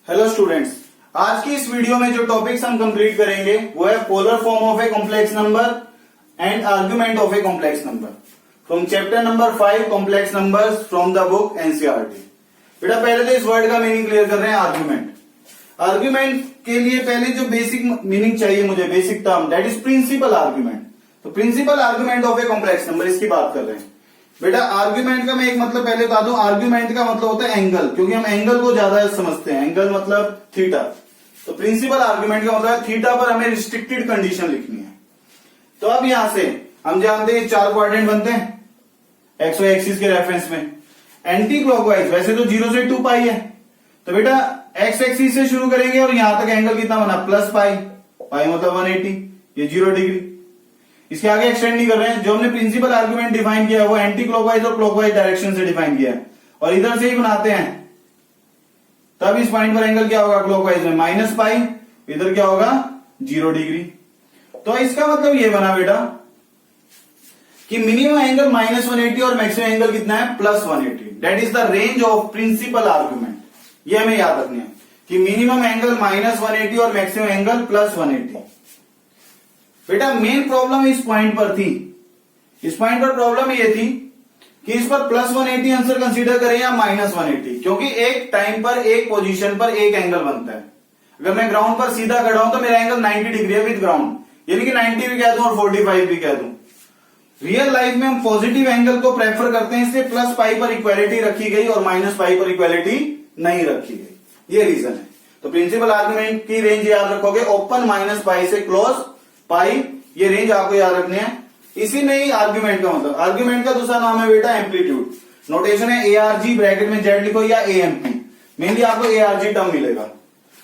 Hello students, आज की इस वीडियो में जो टॉपिक्स हम कंप्लीट करेंगे वो है polar form of a complex number and argument of a complex number from chapter number 5 complex numbers from the book NCERT. बेटा पहले तो इस वर्ड का मीनिंग क्लियर कर रहे हैं। आर्गुमेंट, आर्गुमेंट के लिए पहले जो बेसिक मीनिंग चाहिए मुझे, basic term, that is principal argument. तो principal argument of a complex number, इसकी बात कर रहे हैं। बेटा आर्गुमेंट का मैं एक मतलब पहले बता दूं, आर्गुमेंट का मतलब होता है एंगल, क्योंकि हम एंगल को ज्यादा समझते हैं। एंगल मतलब थीटा। तो प्रिंसिपल आर्गुमेंट का मतलब थीटा पर हमें रिस्ट्रिक्टेड कंडीशन लिखनी है। तो अब यहां से हम जानते हैं 4 क्वाड्रेंट बनते हैं एक्सवाई एक्सिस के रेफरेंस में। एंटी क्लॉकवाइज वैसे तो 0 से 2 पाई है, तो बेटा एक्स एक्सिस से शुरू करेंगे और यहां तक एंगल कितना बना, प्लस पाई। पाई मतलब 180, ये 0 डिग्री। इसके आगे एक्सटेंड नहीं कर रहे हैं। जो हमने प्रिंसिपल आर्गुमेंट डिफाइन किया है वो एंटी क्लॉकवाइज और क्लॉकवाइज डायरेक्शन से डिफाइन किया है, और इधर से ही बनाते हैं। तब इस पॉइंट पर एंगल क्या होगा क्लॉकवाइज में, माइनस पाई, इधर क्या होगा 0 डिग्री। तो इसका मतलब ये बना बेटा कि मिनिमम एंगल -180 और मैक्सिमम एंगल कितना है, +180। That is the range of principal argument. ये हमें याद रखना है कि मिनिमम एंगल -180 और मैक्सिमम एंगल +180। बेटा मेन प्रॉब्लम इस पॉइंट पर थी। इस पॉइंट पर प्रॉब्लम ये थी कि इस पर +180 आंसर कंसीडर करें या -180, क्योंकि एक टाइम पर एक पोजीशन पर एक एंगल बनता है। अगर मैं ग्राउंड पर सीधा खड़ा हूं तो मेरा एंगल 90 डिग्री है विद ग्राउंड, यानी कि 90 भी कह दूं और 45 भी कह दूं। रियल लाइफ में हम पॉजिटिव एंगल को प्रेफर करते हैं, इसलिए प्लस पाई पर इक्वालिटी रखी गई और माइनस पाई पर इक्वालिटी नहीं रखी गई। ये रीजन है। तो प्रिंसिपल आर्गुमेंट की रेंज याद रखोगे, ओपन -पाई से क्लोज पाई, ये रेंज आपको याद रखनी है। इसी में ही आर्गुमेंट का मतलब, आर्गुमेंट का दूसरा नाम है बेटा एम्पलीट्यूड। नोटेशन है ARG, ब्रैकेट में Z लिखो या AMP। मेनली आपको ARG टर्म मिलेगा।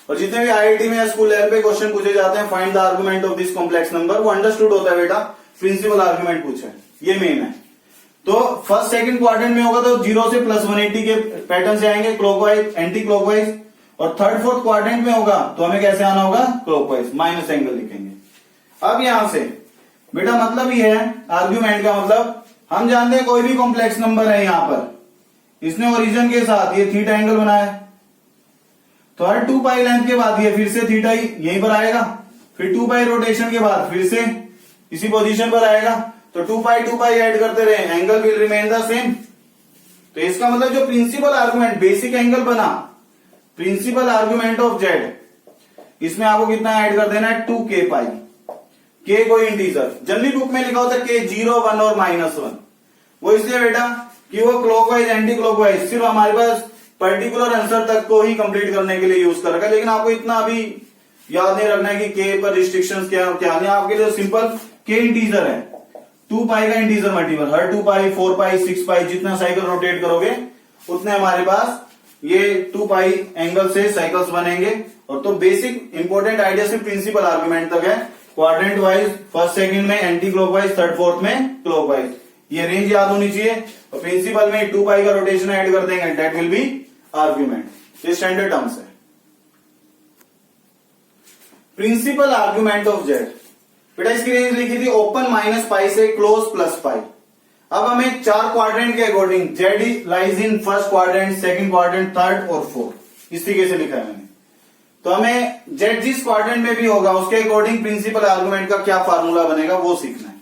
और जितने भी IIT में या स्कूल लेवल पे क्वेश्चन पूछे जाते हैं, find the argument of this complex number, वो अंडरस्टूड होता है बेटा प्रिंसिपल आर्गुमेंट पूछे, ये मेन है। तो फर्स्ट सेकंड क्वाड्रेंट में होगा तो 0 से +180 के पैटर्न से आएंगे, क्लॉकवाइज एंटी क्लॉकवाइज। और थर्ड फोर्थ क्वाड्रेंट में होगा तो हमें कैसे आना होगा, क्लॉकवाइज, माइनस एंगल लिखेंगे। अब यहां से बेटा मतलब ये है आर्ग्यूमेंट का मतलब, हम जानते हैं कोई भी कॉम्प्लेक्स नंबर है, यहां पर इसने ओरिजिन के साथ ये थीटा एंगल बनाया है, तो हर 2 पाई लेंथ के बाद ये फिर से थीटा यहीं पर आएगा, फिर 2 पाई रोटेशन के बाद फिर से इसी पोजीशन पर आएगा। तो 2 पाई ऐड करते रहे, angle will remain the same. तो इसका मतलब जो प्रिंसिपल आर्गुमेंट बेसिक एंगल बना, प्रिंसिपल आर्गुमेंट ऑफ जेड, इसमें आपको कितना ऐड कर देना है, 2k पाई। के कोई इंटीजर, जनरली बुक में लिखा होता है के 0, 1 और -1। वो इसलिए बेटा कि वो क्लॉकवाइज एंटी क्लॉकवाइज सिर्फ हमारे पास पर्टिकुलर आंसर तक को ही कंप्लीट करने के लिए यूज कर रखा है। लेकिन आपको इतना अभी याद नहीं रखना है कि के पर रिस्ट्रिक्शंस क्या नहीं। आपके लिए सिंपल के इंटीजर है, 2 पाई का इंटीजर मल्टीपल, हर 2 पाई 4 पाई 6 पाई जितना साइकिल रोटेट करोगे उतने हमारे पास ये 2 पाई एंगल से साइकिल्स बनेंगे। और तो बेसिक इंपॉर्टेंट आइडिया सिर्फ प्रिंसिपल आर्गुमेंट तक है। क्वाड्रेंट वाइज फर्स्ट सेकंड में एंटी क्लॉकवाइज, थर्ड फोर्थ में क्लॉकवाइज, ये रेंज याद होनी चाहिए। और प्रिंसिपल में 2 पाई का रोटेशन ऐड कर देंगे, दैट विल बी आर्गुमेंट। ये स्टैंडर्ड टर्म्स है। प्रिंसिपल आर्गुमेंट ऑफ जेड, बेटा इसकी रेंज लिखी थी ओपन -पाई से क्लोज +पाई। अब हमें 4 क्वाड्रेंट के according Z lies in first quadrant, second quadrant, third और फोर्थ, इस तरीके से लिखा है मैंने। तो हमें जेड जिस क्वाड्रेंट में भी होगा उसके अकॉर्डिंग प्रिंसिपल आर्गुमेंट का क्या फार्मूला बनेगा वो सीखना है।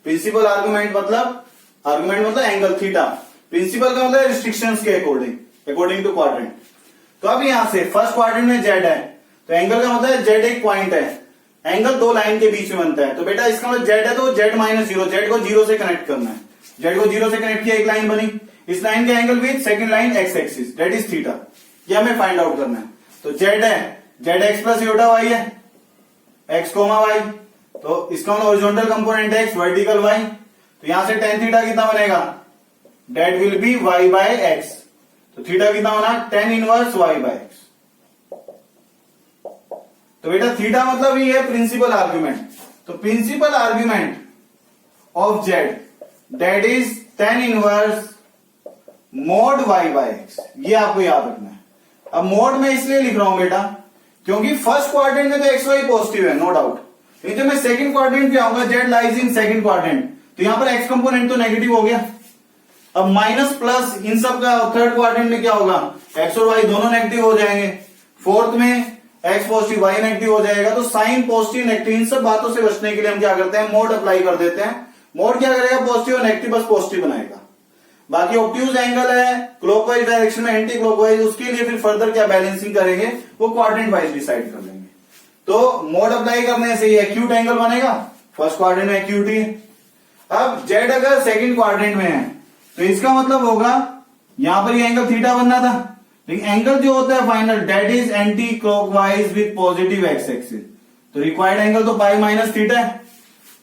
प्रिंसिपल आर्गुमेंट मतलब एंगल थीटा, प्रिंसिपल का मतलब रिस्ट्रिक्शंस के अकॉर्डिंग टू क्वाड्रेंट। तो अब यहां से फर्स्ट क्वाड्रेंट में जेड है, तो एंगल का मतलब जेड एक पॉइंट है, एंगल 2 लाइन के बीच में बनता है। तो बेटा इसका मतलब जेड है तो जेड -0, जेड को 0 से कनेक्ट करना है। जेड को 0 से कनेक्ट किया, एक लाइन बनी, इस लाइन के angle with second line x axis, that is theta. ये हमें फाइंड आउट करना है। तो जेड है, z x plus iota y है, एक्स कोमा वाई। तो इसका मतलब horizontal component x, vertical y. तो यहां से tan थीटा कितना बनेगा, that will be y by x. तो थीटा कितना बना, tan inverse y by x. तो बेटा थीटा मतलब ये है प्रिंसिपल आर्गुमेंट। तो principal argument of z that is tan inverse mod y by x, ये आपको याद रखना है। अब मोड में इसलिए लिख रहा हूं बेटा क्योंकि फर्स्ट क्वाड्रेंट में तो एक्स वाई पॉजिटिव है, नो डाउट। लेकिन जब मैं सेकंड क्वाड्रेंट पे आऊंगा, Z lies in second quadrant, तो यहां पर एक्स कंपोनेंट तो नेगेटिव हो गया। अब माइनस प्लस इन सब का थर्ड क्वाड्रेंट में क्या होगा, एक्स और वाई दोनों नेगेटिव हो जाएंगे। फोर्थ में एक्स पॉजिटिव वाई नेगेटिव हो जाएगा। तो साइन पॉजिटिव नेगेटिव इन सब बातों से बचने के लिए हम क्या करते हैं, मोड अप्लाई कर देते हैं। मोड क्या करेगा, पॉजिटिव और नेगेटिव बस पॉजिटिव बनाएगा। बाकी ऑब्ट्यूज एंगल है क्लॉकवाइज डायरेक्शन में, एंटी क्लॉकवाइज, उसके लिए फिर फर्दर क्या बैलेंसिंग करेंगे वो क्वाड्रेंट वाइज डिसाइड कर लेंगे। तो मोड अप्लाई करने से ये एक्यूट एंगल बनेगा, फर्स्ट क्वाड्रेंट में एक्यूट ही। अब जेड अगर सेकंड क्वाड्रेंट में है तो इसका मतलब होगा यहां पर ये एंगल थीटा बनना था, लेकिन एंगल जो होता है final that is anticlockwise with positive x axis. तो रिक्वायर्ड एंगल तो पाई माइनस थीटा है,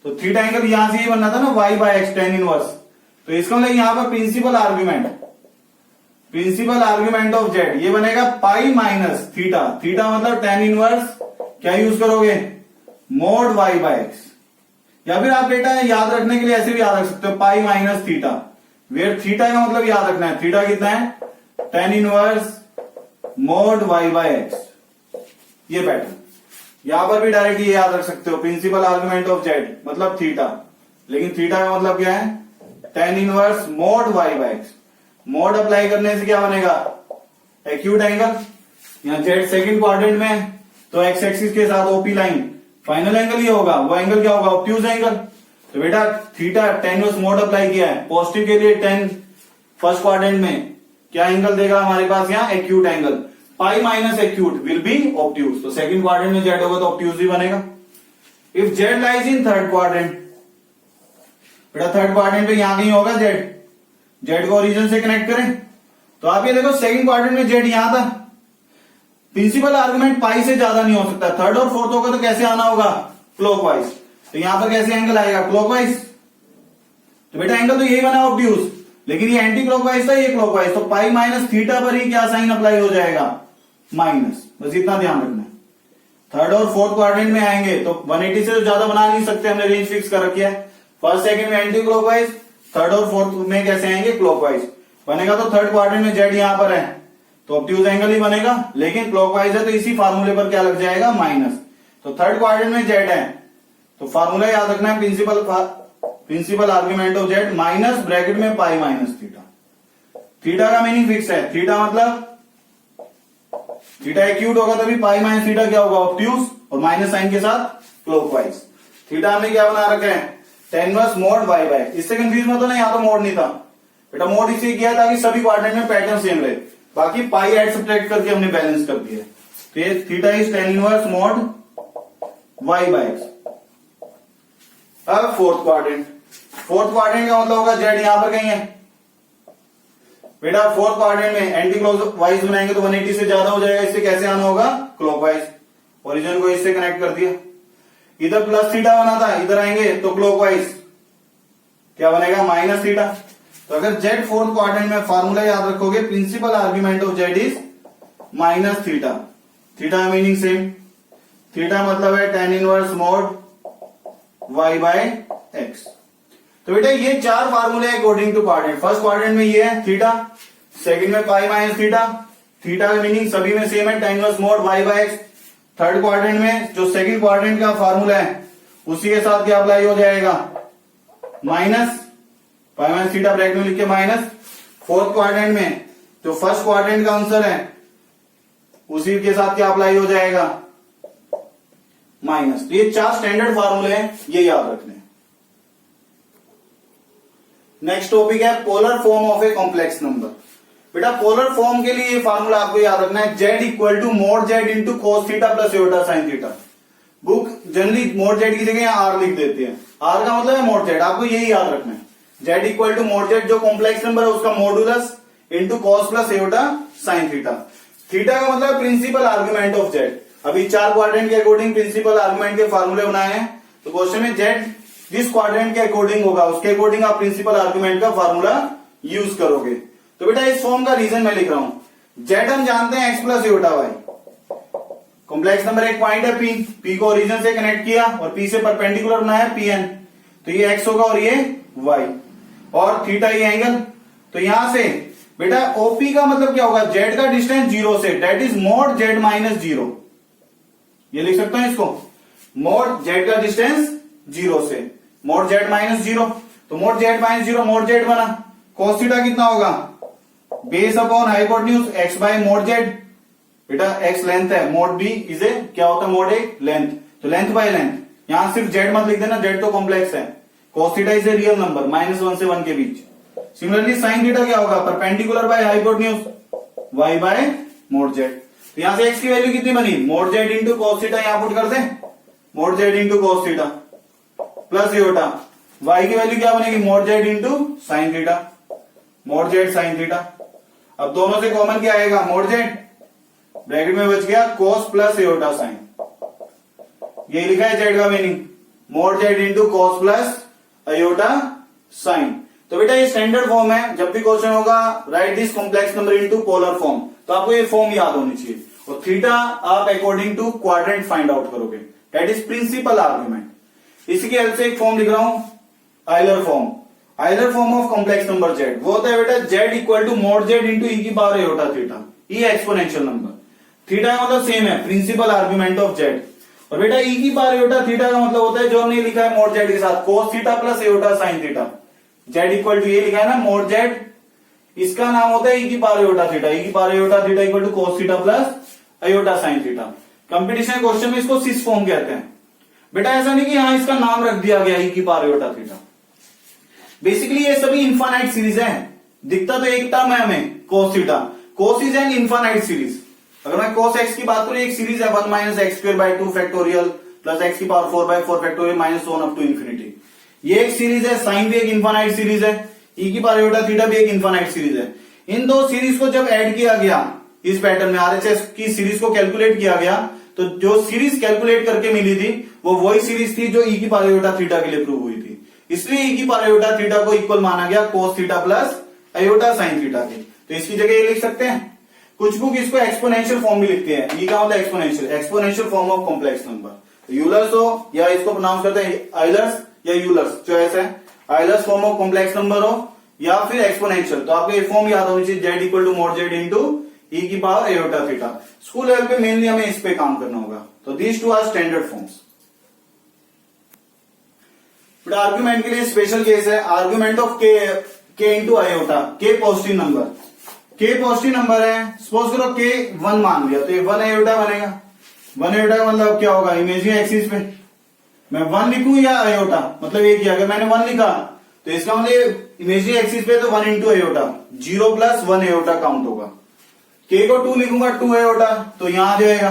तो थीटा एंगल यहां से ही बनना था ना, y by x tan inverse. तो इसका मतलब यहां पर प्रिंसिपल आर्ग्यूमेंट ऑफ जेड ये बनेगा पाई माइनस थीटा। थीटा मतलब टेन इनवर्स क्या यूज करोगे, मोड वाई बाय एक्स। या फिर आप बेटा याद रखने के लिए ऐसे भी याद रख सकते हो, pi minus theta, where theta का मतलब याद रखना है, थीटा कितना है, tan inverse mod y by x. ये पैटर्न यहां पर भी डायरेक्ट ये याद रख सकते हो, प्रिंसिपल आर्गुमेंट ऑफ जेड मतलब थीटा, लेकिन थीटा का मतलब क्या है, tan inverse mod y by x. Mod apply करने से क्या बनेगा, एक्यूट एंगल। यहां जेड सेकंड क्वाड्रेंट में तो एक्स एक्सिस के साथ ओपी लाइन, फाइनल एंगल ये होगा, वो एंगल क्या होगा, ऑब्ट्यूज एंगल। तो बेटा theta tan inverse mode apply किया है, पॉजिटिव के लिए 10 फर्स्ट क्वाड्रेंट में क्या एंगल देगा हमारे पास यहाँ, acute angle. Pi minus acute will be obtuse, तो सेकंड क्वाड्रेंट में जेड होगा तो ऑब्ट्यूज ही बनेगा। If Z lies in third quadrant, बेटा थर्ड क्वाड्रेंट पे यहां कहीं होगा जेड, जेड को ओरिजिन से कनेक्ट करें तो आप ये देखो सेकंड क्वाड्रेंट में जेड यहां था, प्रिंसिपल आर्गुमेंट पाई से ज्यादा नहीं हो सकता, थर्ड और फोर्थ होगा तो कैसे आना होगा, क्लॉकवाइज। तो यहां पर कैसे एंगल आएगा, क्लॉकवाइज। तो बेटा एंगल तो यही बना ऑब्ट्यूज, लेकिन ये एंटी क्लॉकवाइज था, ये क्लॉकवाइज, तो पाई माइनस थीटा पर ही क्या साइन अप्लाई हो जाएगा, माइनस। बस इतना ध्यान रखना है। थर्ड और फोर्थ क्वाड्रेंट में आएंगे तो 180 से तो ज्यादा बना नहीं सकते, हमने रेंज फिक्स कर रखी है। फर्स्ट सेकंड में एंटी क्लॉकवाइज, थर्ड और फोर्थ में कैसे आएंगे, क्लॉकवाइज बनेगा। तो थर्ड क्वाड्रेंट में जेड यहां पर है तो ऑब्ट्यूज एंगल ही बनेगा, लेकिन क्लॉकवाइज है तो इसी फार्मूले पर क्या लग जाएगा, माइनस। तो थर्ड क्वाड्रेंट में जेड है तो फार्मूला याद रखना है, principal argument of z minus bracket में पाई माइनस थीटा। थीटा का मीनिंग फिक्स है, थीटा मतलब थीटा एक्यूट होगा तभी पाई माइनस थीटा क्या होगा, ऑब्ट्यूज, और माइनस साइन के साथ क्लॉकवाइज। थीटा हमने क्या बना रखा है, tan inverse mod y by. इससे कंफ्यूज मत होना, यहां तो मोड नहीं था बेटा, मोड इसलिए किया ताकि सभी क्वाड्रेंट में पैटर्न सेम रहे, बाकी पाई ऐड सब्ट्रैक्ट करके हमने बैलेंस कर दिया। तो ये theta is tan inverse mod y by x. अब फोर्थ क्वाड्रेंट का मतलब होगा जेड यहां पर कहीं है बेटा। फोर्थ क्वाड्रेंट में एंटी क्लॉकवाइज बनाएंगे तो 180 से ज्यादा हो जाएगा, इससे कैसे आना होगा, क्लॉकवाइज। ओरिजिन को इससे कनेक्ट कर दिया, इधर प्लस थीटा बना था, इधर आएंगे तो क्लॉकवाइज क्या बनेगा, माइनस थीटा। तो अगर जेड फोर्थ क्वाड्रेंट में फार्मूला याद रखोगे, principal argument of z is minus theta. Theta meaning same, theta मतलब है tan inverse mod y by x. तो बेटा ये चार फार्मूले according to quadrant. First quadrant में ये है थीटा, सेकंड में पाई माइनस थीटा, थीटा का मीनिंग सभी में सेम है, tan inverse mod y by x. Third quadrant में जो सेकंड क्वाड्रेंट का फार्मूला है उसी के साथ क्या अप्लाई हो जाएगा, minus pi minus theta bracket में लिख के माइनस। फोर्थ क्वाड्रेंट में जो फर्स्ट क्वाड्रेंट का आंसर है उसी के साथ क्या अप्लाई हो जाएगा, माइनस। तो ये चार स्टैंडर्ड फार्मूले हैं, ये याद रखने। नेक्स्ट टॉपिक है polar form of a complex number. बेटा पोलर फॉर्म के लिए ये फार्मूला आपको याद रखना है, z equal to mod z into cos theta plus iota sine theta. Book generally mod z की जगह आर लिख देते हैं, आर का मतलब है मोड जेड, आपको यही याद रखना है। Z equal to mod z जो कॉम्प्लेक्स नंबर है उसका modulus into cos plus iota sine theta. Theta का मतलब प्रिंसिपल आर्ग्यूमेंट ऑफ जेड। अभी चार क्वाड्रेंट के अकॉर्डिंग प्रिंसिपल आर्गुमेंट के फार्मूले बनाए हैं, तो क्वेश्चन में जेड जिस क्वाड्रेंट के अकॉर्डिंग होगा उसके अकॉर्डिंग आप प्रिंसिपल आर्गुमेंट का फार्मूला यूज करोगे। तो बेटा इस फॉर्म का रीजन मैं लिख रहा हूं, जेड हम जानते हैं x plus iota y, complex number एक पॉइंट है पी, पी को ओरिजिन से कनेक्ट किया और पी से परपेंडिकुलर बनाया पीएन, तो ये एक्स होगा और ये वाई, और थीटा ये एंगल। तो यहां से बेटा ओपी का मतलब क्या होगा, जेड का डिस्टेंस जीरो से, that is mod z minus zero, ये लिख सकते हैं इसको, मोड जेड का डिस्टेंस जीरो से, मोड जेड माइनस जीरो। तो mod z minus zero mod z बना, कॉस थीटा कितना होगा, base upon hypotenuse x by mod z, बेटा x लेंथ है, मोड b इज ए क्या होता है, मोड ए लेंथ, तो लेंथ बाय लेंथ। यहां सिर्फ z मत लिख देना, z तो कॉम्प्लेक्स है। cos theta is a real number, -1 से 1 के बीच। सिमिलरली sin थीटा क्या होगा, perpendicular by hypotenuse, y by mod z। तो यहां से x की वैल्यू कितनी बनी, mod z into cos theta, यहां पुट कर दे, mod z into cos theta plus iota. y की वैल्यू क्या बनेगी, mod z into sine theta, mod z sine theta. अब दोनों से कॉमन क्या आएगा, मोड z, ब्रैकेट में बच गया cos प्लस एयोटा साइन। ये लिखा है z का meaning, mod z into cos plus iota sine. तो बेटा ये स्टैंडर्ड फॉर्म है, जब भी क्वेश्चन होगा right this complex number into polar form, तो आपको ये फॉर्म याद होनी चाहिए। और थीटा आप according to quadrant find out करोगे, दैट इज प्रिंसिपल आर्ग्यूमेंट। इसी की हेल्प से एक फॉर्म लिख रहा हूं, Euler form. Euler form of complex number z वो होता है बेटा z equal to mod z into e की पावर एयोटा थीटा, ये एक्सपोनेंशियल नंबर। थीटा का मतलब सेम है, प्रिंसिपल आर्ग्यूमेंट ऑफ z। और बेटा ई की पावर एयोटा थीटा का मतलब होता है जो हमने लिखा है मोड z के साथ, cos theta plus iota sine theta. z equal to ये लिखा है ना मोड z, इसका नाम होता है ई की पावर एयोटा थीटा, ई की power iota theta equal to cos theta plus iota sine theta. Competition question में इसको सिस फॉर्म कहते हैं। बेटा ऐसा नहीं कि यहां इसका नाम रख दिया गया ई की पावर एयोटा थीटा, बेसिकली ये सभी इनफाइनाइट सीरीज है। दिखता तो एक टर्म है हमें cos theta, cos is an infinite series. अगर मैं cos x की बात करूं, एक सीरीज है 1 minus x square by 2 factorial plus x की power 4 by 4 factorial minus 1 up to infinity. ये एक सीरीज है, साइन भी एक इनफाइनाइट सीरीज है, ई की पावर एयोटा थीटा भी एक इनफाइनाइट सीरीज है। इन दो सीरीज को जब ऐड किया गया इस पैटर्न में, आरएचएस की सीरीज को कैलकुलेट किया गया, तो जो सीरीज कैलकुलेट करके मिली थी वो वही सीरीज थी जो ई की पावर एयोटा थीटा के लिए प्रूव हुई थी। इसलिए ई की पावर एयोटा थीटा को इक्वल माना गया cos theta plus iota sine theta के। तो इसकी जगह ये लिख सकते हैं, कुछ बुक इसको एक्सपोनेंशियल फॉर्म भी लिखते हैं। ई का मतलब exponential, exponential form of complex number. Euler's हो या इसको प्रोनाउंस करते हैं आइलर्स या यूलर्स, चॉइस है। Euler's form of complex number हो या फिर एक्सपोनेंशियल, तो आपको ये फॉर्म याद होनी चाहिए, z equal to mod z into e की power iota theta. School level पे मेनली हमें इस पे काम करना होगा। तो these two are standard forms. But argument के लिए स्पेशल केस है, argument of k into iota. K positive number, k positive number है, सपोज करो के 1 मान लिया, तो ये 1 आयोटा बनेगा। 1 आयोटा का मतलब क्या होगा, इमेजिनरी एक्सिस पे मैं 1 लिखूं या आयोटा, मतलब ये किया, अगर मैंने 1 लिखा तो इसका मतलब इमेजिनरी एक्सिस पे तो 1 into iota, 0 plus 1 iota count होगा। के को 2 लिखूंगा 2 आयोटा तो यहां आ जाएगा,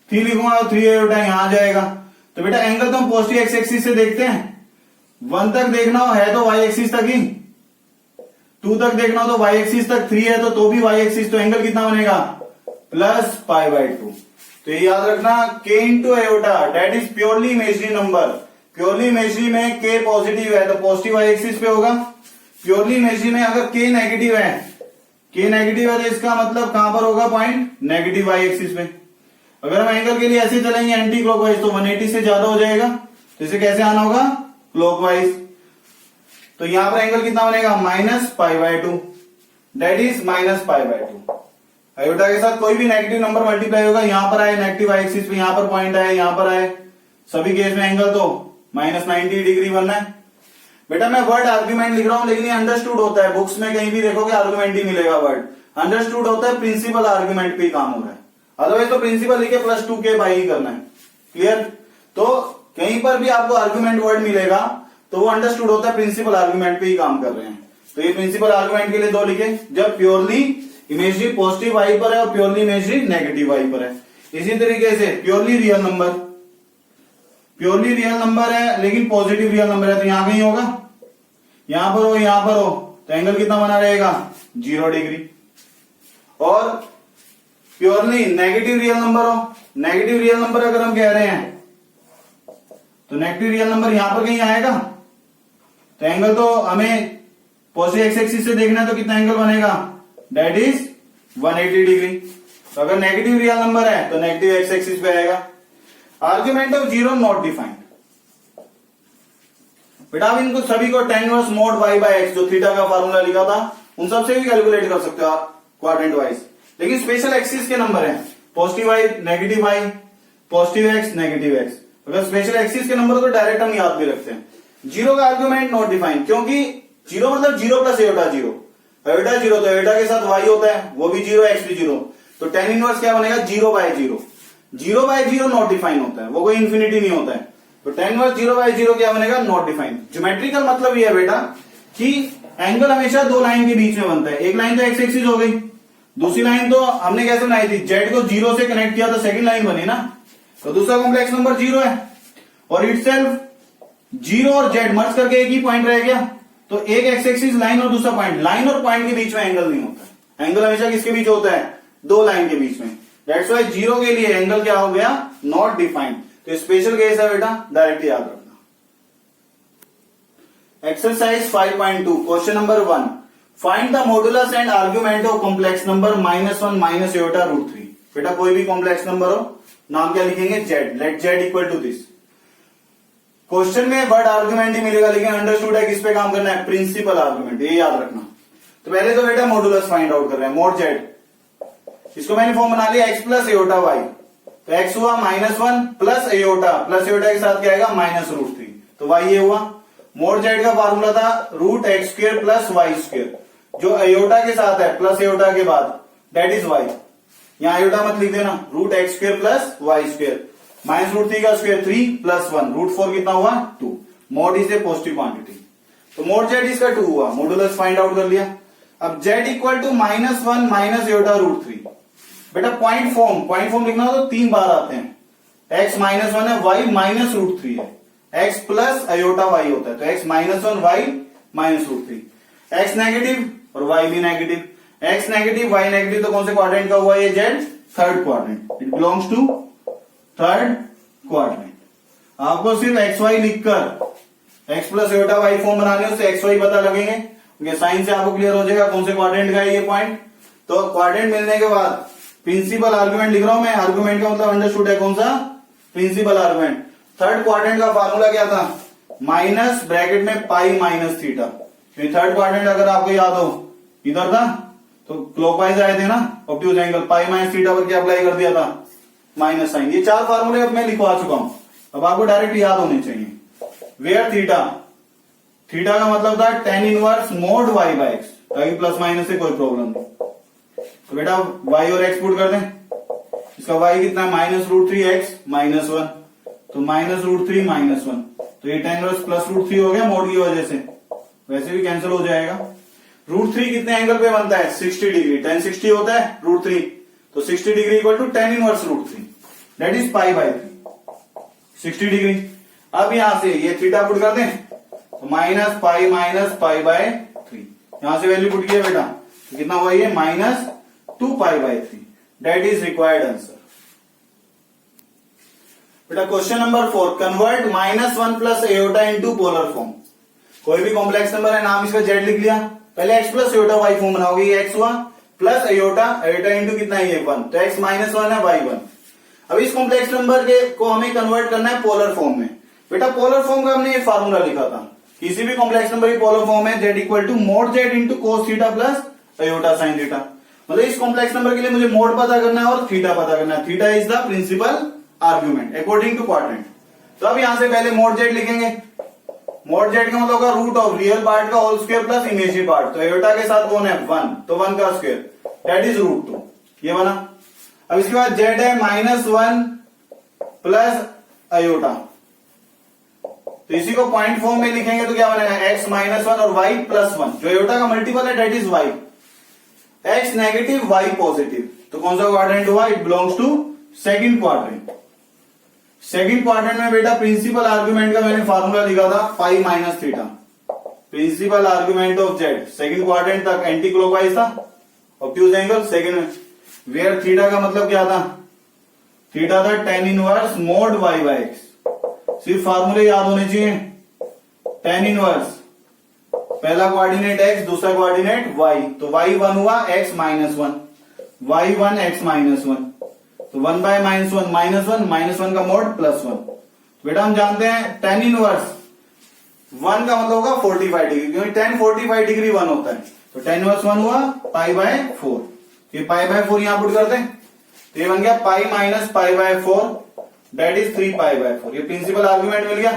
3 लिखूंगा तो 3 आयोटा यहां आ जाएगा। तो बेटा एंगल तो हम पॉजिटिव एक्स एक्सिस से देखते हैं, 1 तक देखना हो है तो वाई एक्सिस तक ही, 2 तक देखना हो तो वाई एक्सिस तक, 3 है तो भी वाई एक्सिस, तो एंगल कितना बनेगा प्लस पाई बाय 2। तो ये याद रखना, k into iota that is purely imaginary number. Purely imaginary में k पॉजिटिव है तो पॉजिटिव वाई एक्सिस पे होगा। प्योरली इमेजिनरी में अगर k नेगेटिव है, k नेगेटिव है तो इसका मतलब कहां पर होगा पॉइंट, नेगेटिव वाई एक्सिस पे। अगर हम एंगल के लिए ऐसे चलेंगे एंटी क्लॉकवाइज तो 180 से ज्यादा हो जाएगा, तो इसे कैसे आना होगा क्लॉकवाइज। तो यहां पर एंगल कितना बनेगा minus pi by 2, that is minus pi by 2। Iota के साथ कोई भी नेगेटिव नंबर मल्टीप्लाई होगा, यहां पर आए नेगेटिव वाई एक्सिस पे, यहां पर पॉइंट आए, यहां पर आए, सभी केस में एंगल तो माइनस 90 डिग्री बनना है। बेटा मैं वर्ड आर्ग्यूमेंट लिख रहा हूं, लेकिन ये अंडरस्टूड होता है, बुक्स में कहीं भी देखोगे आर्ग्यूमेंट ही मिलेगा वर्ड, अंडरस्टूड होता है, प्रिंसिपल आर्ग्यूमेंट पे ही काम हो रहा है। अदरवाइज तो प्रिंसिपल लिखे प्लस 2k बाई ही करना है, क्लियर। तो कहीं पर भी आपको आर्ग्यूमेंट वर्ड मिलेगा तो वो अंडरस्टूड होता है, प्रिंसिपल आर्ग्यूमेंट पे ही काम कर रहे हैं। तो ये प्रिंसिपल आर्ग्यूमेंट के लिए 2 लिखे, जब प्योरली इमेजिनरी पॉजिटिव वाई पर है और प्योरली इमेजिनरी नेगेटिव वाई पर है। इसी तरीके से purely real number, purely real number है लेकिन पॉजिटिव रियल नंबर है, तो यहां कहीं होगा, यहां पर हो यहां पर हो, तो एंगल कितना बना रहेगा 0 डिग्री। और प्योरली नेगेटिव रियल नंबर हो, नेगेटिव रियल नंबर अगर हम कह रहे हैं तो नेगेटिव रियल नंबर यहां पर कहीं आएगा, तो एंगल तो हमें पॉजिटिव एक्स एक्सिस से देखना है, तो कितना एंगल बनेगा दैट इज 180 डिग्री। तो अगर नेगेटिव रियल नंबर है तो नेगेटिव एक्स एक्सिस पे आएगा। Argument of zero not defined, बेटा आप इनको सभी को tan inverse mod y by x जो थीटा का फार्मूला लिखा था उन सबसे भी कैलकुलेट कर सकते हो आप क्वाड्रेंट वाइज, लेकिन स्पेशल एक्सिस के नंबर है, positive y negative y, positive x negative x। अगर स्पेशल एक्सिस के नंबर तो डायरेक्ट हम याद भी रखते हैं। जीरो का आर्ग्यूमेंट नॉट डिफाइंड, क्योंकि जीरो मतलब 0 प्लस एयोटा 0, एयोटा 0 तो एयोटा के साथ y होता है, वो भी 0 x भी 0, तो tan इनवर्स क्या बनेगा 0/0। 0/0 नॉट डिफाइन होता है, वो कोई इंफिनिटी नहीं होता है। तो tan इनवर्स 0/0 क्या बनेगा नॉट डिफाइन। ज्योमेट्रिकल मतलब ये है बेटा कि एंगल हमेशा दो लाइन के बीच में बनता है। एक लाइन तो एक्स एक्सिस हो गई, दूसरी लाइन तो हमने कैसे बनाई थी, जेड को 0 से कनेक्ट किया तो सेकंड लाइन बनी ना, तो दूसरा कॉम्प्लेक्स नंबर 0 है। और इटसेल्फ 0 और जेड मर्ज करके एक ही पॉइंट रह गया, तो एक एक्स एक्सिस लाइन और दूसरा पॉइंट, लाइन और पॉइंट के बीच में एंगल नहीं होता है। एंगल हमेशा किसके बीच होता है, दो लाइन के बीच में। दैट्स व्हाई 0 के लिए एंगल क्या हो गया, नॉट डिफाइंड। तो स्पेशल केस है बेटा, डायरेक्ट याद रखना। Exercise 5.2 question number 1, find the modulus and argument of complex number -1 minus Etah root 3। बेटा कोई भी कॉम्प्लेक्स नंबर हो, नाम क्या लिखेंगे, z. Let z equal to this. Question में वर्ड आर्ग्यूमेंट ही मिलेगा, लेकिन अंडरस्टूड है किस पे काम करना है, प्रिंसिपल आर्ग्यूमेंट, ये याद रखना। तो पहले तो बेटा मॉडुलस फाइंड आउट कर रहे हैं, मोड जेड। इसको मैंने फॉर्म बना लिया x प्लस एटा वाई, तो x हुआ -1 प्लस एटा के साथ क्या आएगा -√3, तो y ये हुआ। मोड जेड का फार्मूला था √x² प्लस y², जो एटा के साथ है प्लस एटा के बाद, दैट इज y। यहां एटा मत लिख देना, √x² प्लस y², -√3 का स्क्वायर 3 प्लस 1, √4 कितना हुआ 2। Mode is a positive quantity, तो मोड जेड इसका 2 हुआ। मॉडुलस फाइंड आउट कर लिया। अब z इक्वल टू -1 माइनस एटा √3। बेटा पॉइंट फॉर्म लिखना हो तो 3 बार आते हैं, x -1 है, y -√3 है, x प्लस अयोटा y होता है, तो x -1 y -√3। x नेगेटिव और y भी negative, x negative y negative, तो कौन से क्वाड्रेंट का हुआ ये z, third quadrant. It belongs to third quadrant. आपको सिर्फ एक्स वाई लिखकर x plus iota y form बनाने, उससे एक्स वाई पता लगेंगे, क्योंकि साइन से आपको क्लियर हो जाएगा कौन से क्वाड्रेंट का है ये पॉइंट। तो क्वाड्रेंट मिलने के बाद प्रिंसिपल आर्गुमेंट लिख रहा हूं मैं, आर्गुमेंट का मतलब अंडरस्टूड है कौन सा, प्रिंसिपल आर्गुमेंट। थर्ड क्वाड्रेंट का फार्मूला क्या था, माइनस ब्रैकेट में pi minus theta. Third quadrant अगर आपको याद हो इधर था, तो क्लॉकवाइज आए थे ना, ऑब्ट्यूज एंगल, पाई माइनस थीटा पर क्या अप्लाई कर दिया था, माइनस साइन। ये 4 फार्मूले अब मैं लिखवा चुका हूं, अब आपको डायरेक्ट याद होने चाहिए। वेयर थीटा का मतलब था tan inverse mod y by x, ताकि प्लस माइनस से कोई प्रॉब्लम नहीं। तो बेटा y और x पुट कर दें, इसका y कितना है -√3x -1, तो -√3 -1, तो ये tan इनवर्स प्लस √3 हो गया मोड की वजह से, वैसे भी कैंसिल हो जाएगा। √3 कितने एंगल पे बनता है, 60 डिग्री, tan 60 होता है √3, तो 60 degree equal to tan inverse √3, that is π/3, 60 degree. अब यहां से ये थीटा पुट कर दें, तो -π π/3, यहां से वैल्यू पुट किया बेटा, तो कितना हुआ ये -2π/3, दैट इज रिक्वायर्ड आंसर। बेटा question number 4, convert -1 plus iota into polar form. कोई भी कॉम्प्लेक्स नंबर है, नाम इसका जेड लिख लिया, पहले x plus iota y form बनाओगे, ये x हुआ प्लस एटा इंटू कितना है ये 1, तो x -1 है y 1। अब इस कॉम्प्लेक्स नंबर के को हमें कन्वर्ट करना है पोलर फॉर्म में। बेटा पोलर फॉर्म का हमने ये फार्मूला लिखा था, किसी भी कॉम्प्लेक्स नंबर की पोलर फॉर्म है z equal to mod z into cos theta plus iota sine theta. मतलब इस कॉम्प्लेक्स नंबर के लिए मुझे मोड पता करना है और थीटा पता करना है। Theta is the principal argument according to quadrant. तो अब यहां से पहले मोड z लिखेंगे, मोड z का मतलब होगा रूट ऑफ रियल पार्ट का whole square plus imaginary part, तो एटा के साथ कौन है 1, तो 1 का स्क्वायर, दैट इज √2, ये बना। अब इसके बाद z है -1 प्लस अयोटा, तो इसी को पॉइंट फॉर्म में लिखेंगे तो क्या बनेगा, x -1 और y +1, जो एयोटा का मल्टीपल है that is y। x negative y positive, तो कौन सा क्वाड्रेंट हुआ, it belongs to second quadrant. Second quadrant में बेटा प्रिंसिपल आर्ग्यूमेंट का मैंने फार्मूला लिखा था pi minus theta. Principal argument of z, second quadrant तक एंटी क्लॉकवाइज था, ऑब्ट्यूज एंगल सेकंड में। वेयर थीटा का मतलब क्या था, थीटा था tan inverse mod y by x। सिर्फ फार्मूले याद होने चाहिए, tan इनवर्स पहला कोऑर्डिनेट x, दूसरा कोऑर्डिनेट y, तो y1 हुआ x -1, y1 x -1, तो 1 बाय -1 का मोड +1। बेटा हम जानते हैं tan इनवर्स 1 का मतलब होगा 45 डिग्री, क्योंकि tan 45 डिग्री 1 होता है, तो tan इनवर्स 1 हुआ π/4। ये π/4 यहां पुट करते हैं, तो ये बन गया पाई माइनस π/4, दैट इज 3π/4। ये प्रिंसिपल आर्ग्यूमेंट मिल गया।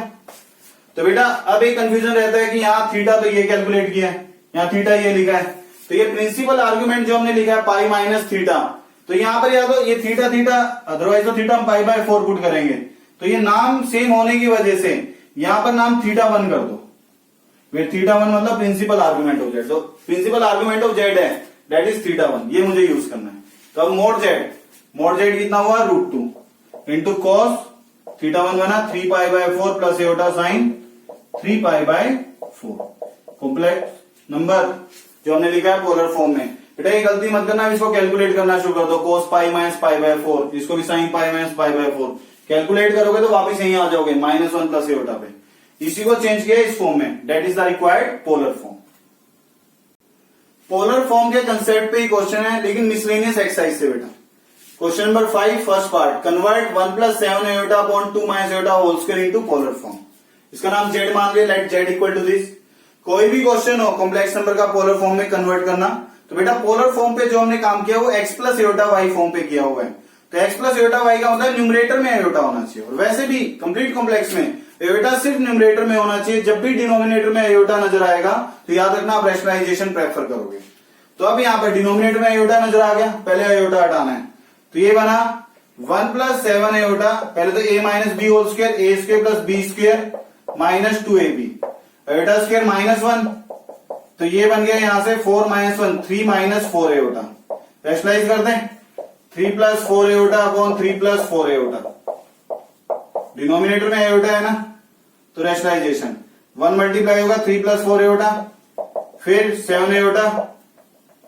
तो बेटा अब एक कंफ्यूजन रहता है कि यहाँ थीटा तो ये कैलकुलेट किया है, यहाँ थीटा ये लिखा है, तो ये प्रिंसिपल आर्ग्यूमेंट जो हमने लिखा है पाई माइनस थीटा, तो यहाँ पर या तो ये थीटा थीटा, अदरवाइज तो थीटा हम पाई बाय 4 पुट करेंगे। तो ये नाम सेम होने की वजह से यहाँ पर नाम थीटा 1 कर दो। फिर थीटा 1 मतलब प्रिंसिपल आर्गुमेंट ऑफ जेड। तो प्रिंसिपल आर्गुमेंट ऑफ जेड है, दैट इज थीटा 1, ये मुझे यूज करना है। तो अब मोड जेड कितना हुआ, √2 इंटू कॉस थीटा 1 बना 3 pi by 4 plus iota sine 3 pi by 4। Complex number जो हमने लिखा है पोलर फॉर्म में। बेटा ये गलती मत करना, इसको कैलकुलेट करना शुरू कर दो। cos pi minus pi by 4, इसको भी sin pi minus pi by 4 calculate करोगे तो वापस यहीं आ जाओगे -1 प्लस एटा पे। इसी को चेंज किया इस फॉर्म में, that is the required polar form. Polar form के कंसेप्ट पे ही क्वेश्चन है, लेकिन मिसलेनियस एक्सरसाइज से बेटा। Question number 5 first part, convert 1 plus 7 iota upon 2 minus iota whole square into polar form. इसका नाम जेड मान लिया, let z equal to this. कोई भी क्वेश्चन हो कॉम्प्लेक्स नंबर का पोलर फॉर्म में कन्वर्ट करना, तो बेटा पोलर फॉर्म पे जो हमने काम किया वो x plus iota y form पे किया हुआ है। तो x प्लस एटा वाई का मतलब न्यूमरेटर में एटा होना चाहिए, और वैसे भी कंप्लीट कॉम्प्लेक्स में एटा सिर्फ न्यूमरेटर में होना चाहिए। जब भी डिनोमिनेटर में एटा नजर आएगा तो याद रखना आप रैशनलाइजेशन प्रेफर करोगे। तो अब यहाँ पर डिनोमिनेटर में एटा नजर आ गया, पहले एटा हटाना है। तो ये बना 1 प्लस 7 एटा, पहले तो a minus b whole square, a square plus b square minus 2ab, iota square -1, तो ये बन गया यहां से 4 माइनस 1 3 माइनस 4 एटा। रैशनलाइज कर दें, 3 प्लस 4 एटा अपॉन 3 प्लस 4 एटा। डिनोमिनेटर में एटा है ना, तो रैशनलाइजेशन 1 मल्टीप्लाई होगा 3 प्लस 4 एटा, फिर 7 एटा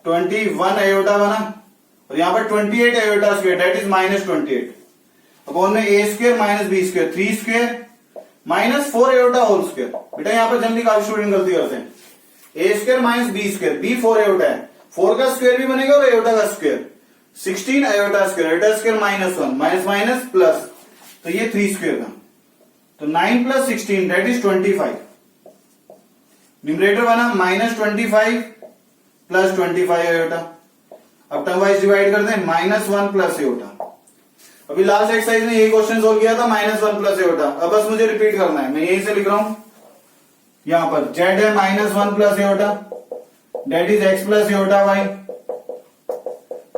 21 एटा बना, और यहां पर 28 eta square that is -28 upon में a square minus B square 3 square minus 4 eta whole square. बेटा यहां पर जनरली काफी स्टूडेंट गलती करते हैं, a square minus B square, b 4 eta है, 4 का स्क्वायर भी बनेगा और एटा का स्क्वायर 16 एटा स्क्वायर, एटा स्क्वायर -1 माइनस माइनस प्लस, तो ये 3 स्क्वायर का, तो 9 प्लस 16 दैट इज 25। न्यूमरेटर बना -25 प्लस 25 एटा। अब टर्म वाइज डिवाइड कर दें, -1 प्लस एटा। अभी लास्ट एक्सरसाइज में यही क्वेश्चन सोल्व किया था, -1 प्लस एटा। अब बस मुझे रिपीट करना है, मैं यहीं से लिख रहा हूं। यहां पर z है -1 plus iota, date is x plus iota y.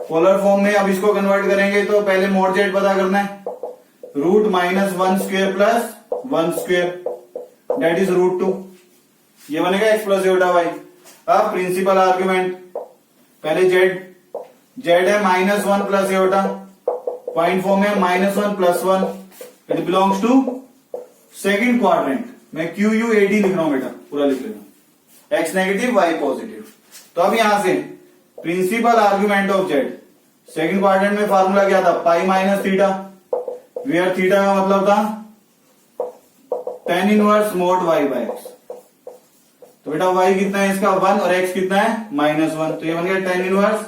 Polar form में अब इसको कन्वर्ट करेंगे तो पहले मोड z पता करना है, √-1 square plus 1 square that is √2, ये बनेगा x प्लस एटा वाई। अब प्रिंसिपल आर्ग्यूमेंट, पहले z है -1 प्लस एटा, पॉइंट फॉर्म में -1 plus 1, it belongs to second quadrant. मैं QUAD लिख रहा हूं बेटा, पूरा लिख लेना, x नेगेटिव y पॉजिटिव। तो अब यहां से principal argument of z, second quadrant में फार्मूला क्या था, pi minus theta, where theta का मतलब था tan inverse mod y by x। तो बेटा y कितना है इसका 1 और x कितना है -1, तो ये बन गया tan inverse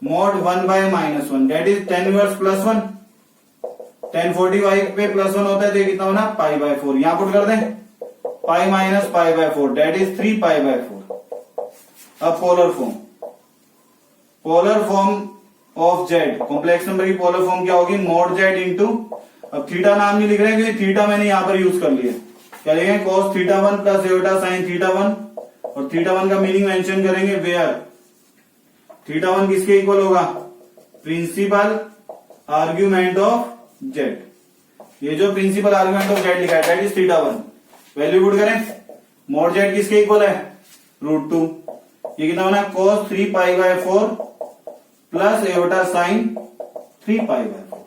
mod 1 by -1 that is tan inverse +1। tan 40y पे +1 होता है तो ये कितना होना पाई बाय 4, यहां पुट कर दें pi minus pi by 4 that is 3 pi by 4। अब polar form of Z, complex number की पोलर फॉर्म क्या होगी, मोड जेड इंटू, अब थीटा नाम नहीं लिख रहे हैं क्योंकि थीटा मैंने यहां पर यूज कर लिया, क्या लिखेंगे cos θ1 प्लस एटा साइन θ1, और θ1 का मीनिंग मेंशन करेंगे वेयर θ1 किसके इक्वल होगा, प्रिंसिपल आर्ग्यूमेंट ऑफ जेड। ये जो प्रिंसिपल आर्ग्यूमेंट ऑफ जेड लिखा है दैट इज θ1, वैल्यू पुट करें, मोड जेड किसके इक्वल है √2, ये कितना होना cos 3 pi by 4 plus iota sine 3 pi by 4।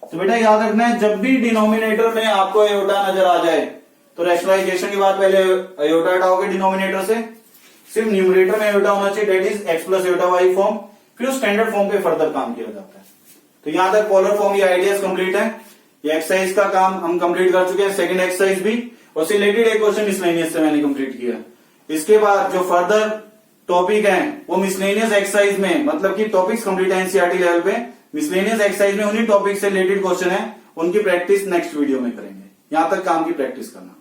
तो बेटा याद रखना है जब भी डिनोमिनेटर में आपको एटा नजर आ जाए तो रैशनलाइजेशन के बाद पहले एटा हटाओगे डिनोमिनेटर से, सिर्फ न्यूमरेटर में एटा होना चाहिए that is x plus iota y form, फिर उस स्टैंडर्ड फॉर्म पे फर्दर काम किया जाता है। तो यहां तक पोलर फॉर्म ये आइडियाज कंप्लीट है। ये एक्सरसाइज का काम हम कंप्लीट कर चुके हैं, सेकंड एक्सरसाइज भी, और से रिलेटेड एक क्वेश्चन मिसलेनियस से मैंने कंप्लीट किया। इसके बाद जो फर्दर टॉपिक है वो मिसलेनियस एक्सरसाइज में, मतलब कि टॉपिक्स कंप्लीट है एनसीईआरटी लेवल पे, मिसलेनियस एक्सरसाइज में उन्हीं टॉपिक से रिलेटेड क्वेश्चन है, उनकी प्रैक्टिस नेक्स्ट वीडियो में करेंगे। यहां तक काम की प्रैक्टिस करना।